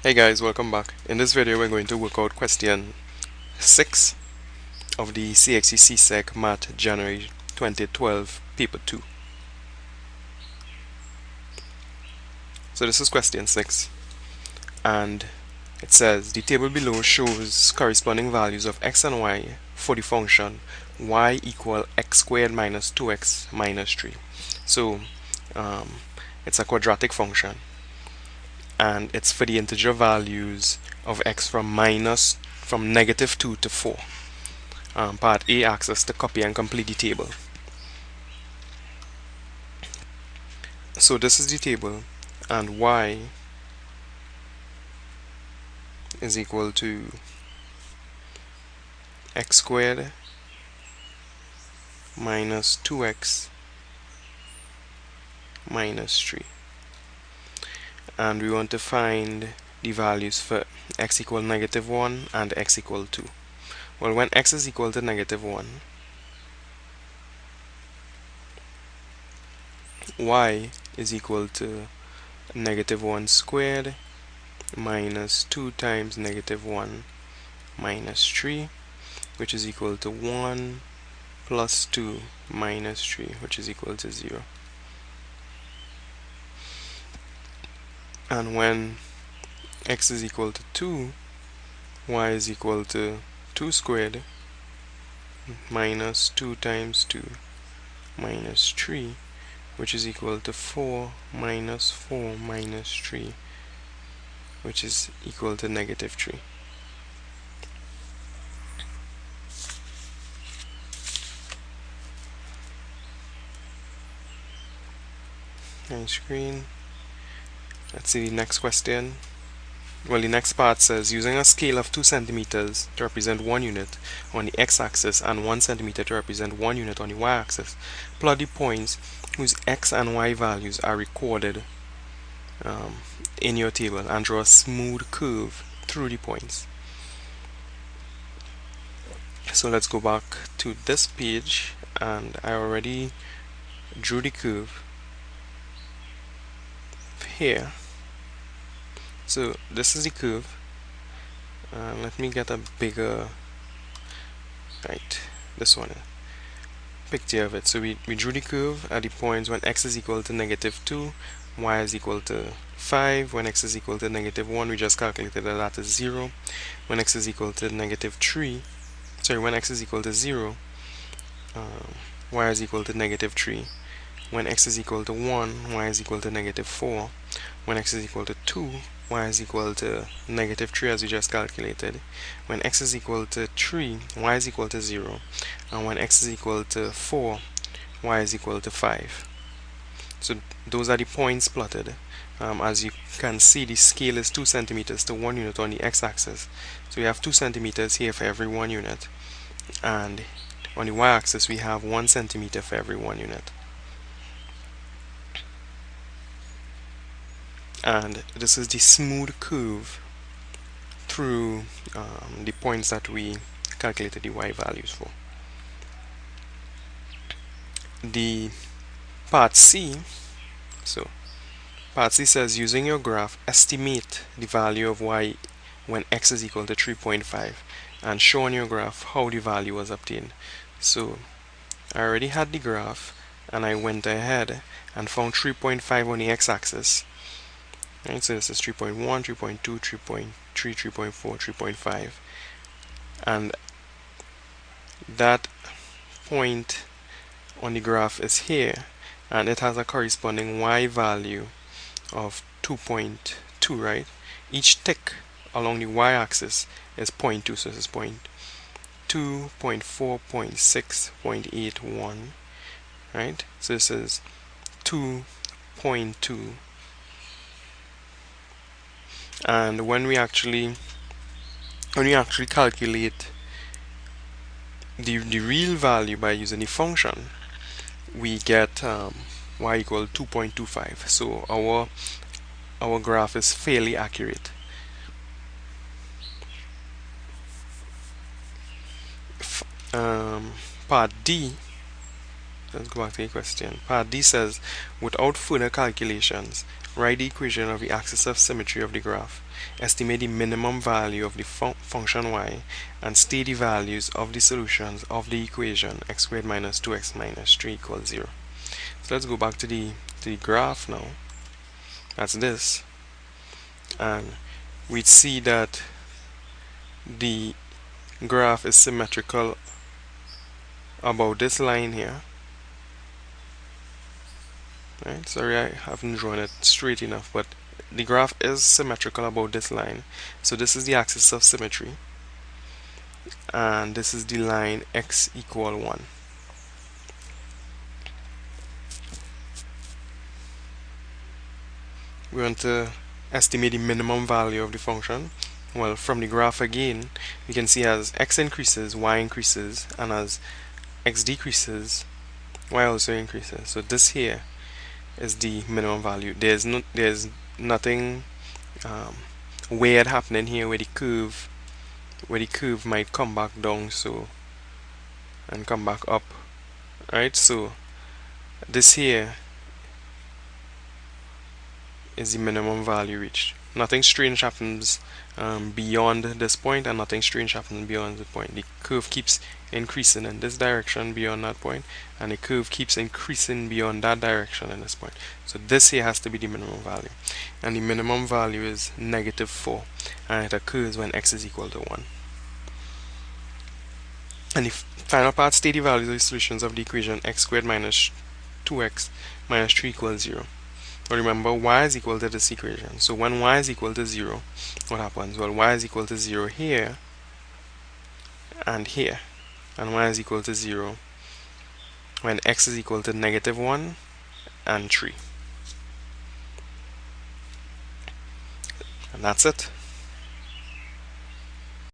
Hey guys, welcome back. In this video we're going to work out question 6 of the CXC CSEC Math January 2012 paper 2. So this is question 6 and it says the table below shows corresponding values of x and y for the function y equal x squared minus 2x minus 3. So it's a quadratic function and it's for the integer values of x from negative 2 to 4. Part A asks us to copy and complete the table. So this is the table, and y is equal to x squared minus 2x minus 3. And we want to find the values for x equal negative 1 and x equal 2. Well, when x is equal to negative 1, y is equal to negative 1 squared minus 2 times negative 1 minus 3, which is equal to 1 plus 2 minus 3, which is equal to 0. And when x is equal to 2, y is equal to 2 squared minus 2 times 2 minus 3, which is equal to 4 minus 4 minus 3, which is equal to negative 3. On screen. Let's see the next question. Well, the next part says, using a scale of 2 centimeters to represent 1 unit on the x-axis and 1 centimeter to represent 1 unit on the y-axis, plot the points whose x and y values are recorded in your table and draw a smooth curve through the points. So let's go back to this page, and I already drew the curve here. So this is the curve. Let me get a bigger, right, this one, picture of it. So we drew the curve at the points when x is equal to negative 2, y is equal to 5. When x is equal to negative 1, we just calculated that is 0. When x is equal to negative 3, sorry, when x is equal to 0, y is equal to negative 3. When x is equal to 1, y is equal to negative 4. When x is equal to 2, y is equal to negative 3 as we just calculated. When x is equal to 3, y is equal to 0. And when x is equal to 4, y is equal to 5. So those are the points plotted. As you can see, the scale is 2 centimeters to 1 unit on the x-axis. So we have 2 centimeters here for every 1 unit. And on the y-axis, we have 1 centimeter for every 1 unit. And this is the smooth curve through the points that we calculated the y values for. The part C, so part C says, using your graph, estimate the value of y when x is equal to 3.5 and show on your graph how the value was obtained. So I already had the graph, and I went ahead and found 3.5 on the x-axis. Right, so this is 3.1, 3.2, 3.3, 3.4, 3.5, and that point on the graph is here, and it has a corresponding y value of 2.2, right? Each tick along the y-axis is 0.2, so this is 0.2, 0.4, 0.6, 0.81, right? So this is 2.2. And when we actually calculate the real value by using the function, we get y equal 2.25. So our graph is fairly accurate. Part D let's go back to the question. Part D says, without further calculations, write the equation of the axis of symmetry of the graph. Estimate the minimum value of the function y and state the values of the solutions of the equation x squared minus 2x minus 3 equals 0. So let's go back to the graph now. That's this. And we'd see that the graph is symmetrical about this line here. Right? Sorry, I haven't drawn it straight enough, but the graph is symmetrical about this line. So this is the axis of symmetry, and this is the line x equal 1. We want to estimate the minimum value of the function. Well, from the graph again, we can see as x increases, y increases, and as x decreases, y also increases. So this here is the minimum value. There's nothing weird happening here where the curve might come back down so and come back up. Right? So this here is the minimum value reached. Nothing strange happens beyond this point, and nothing strange happens beyond the point. The curve keeps increasing in this direction beyond that point, and the curve keeps increasing beyond that direction in this point. So this here has to be the minimum value, and the minimum value is -4, and it occurs when x is equal to 1. And the final part, state the values of the solutions of the equation x squared minus 2x minus 3 equals 0. But remember, y is equal to this equation. So when y is equal to 0, what happens? Well, y is equal to 0 here and here. And y is equal to 0 when x is equal to -1 and 3. And that's it.